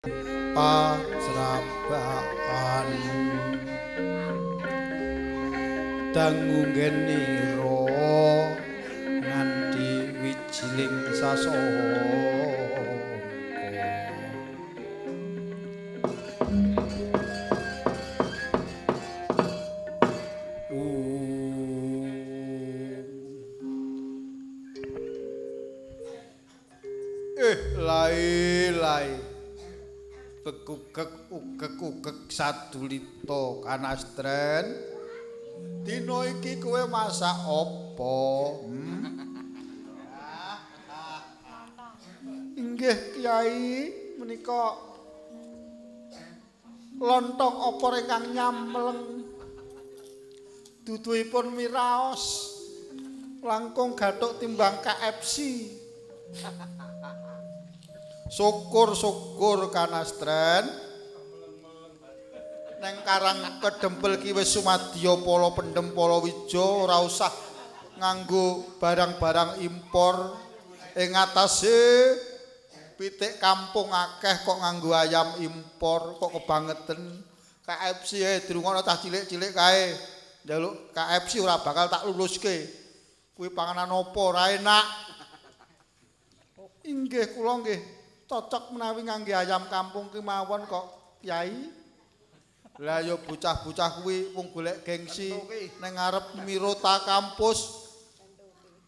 Pasrabakan dangungenira nganti wijiling sasongko lai bekugek ugek sadulita kanastren dina iki kowe masak apa? Inggih Kyai menika lontong opor ingkang nyamleng duduhipun miraos langkung gathuk timbang KFC. Syukur kanastren neng Karang Kedempel ki wis sumadya pala pendhem palawija ora usah nganggo barang-barang impor ing atase pitik kampung akeh kok nganggo ayam impor kok kebangeten KFC dirungono cah cilik-cilik kae njaluk KFC ora bakal tak luluske kuwi panganan apa ora enak. Inggih kula nggih cocok menawi ngangge ayam kampung kemawon kok Kyai. Lah ya bocah-bocah kuwi wong golek gengsi ning ngarep Mirota kampus.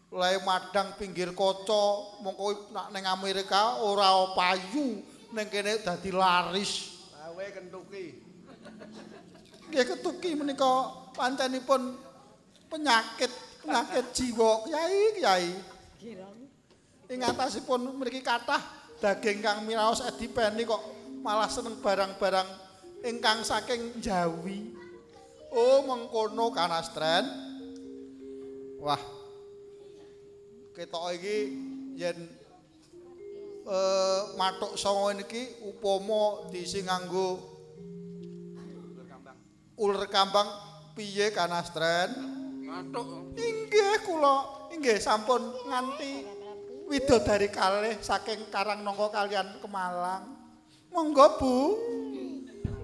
Lae madang pinggir kaca mongko nak ning Amerika ora payu ning kene dadi laris. Awe kentuki. Nggih ketuki menika pancenipun penyakit jiwa Kyai. Ing atasipun mriki kathah daging kang miraos edipeni kok malah seneng barang-barang ingkang saking Jawi. Oh mengkono kanastren. Wah. Ketok iki yen mathuk songo niki upama diisi nganggo uler kambang piye kanastren? Mathuk. Inggih kula inggih sampun nganti widodari kalih saking Karangnangka kaliyan Kemalang. Monggo Bu.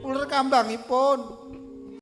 Uler kambangipun.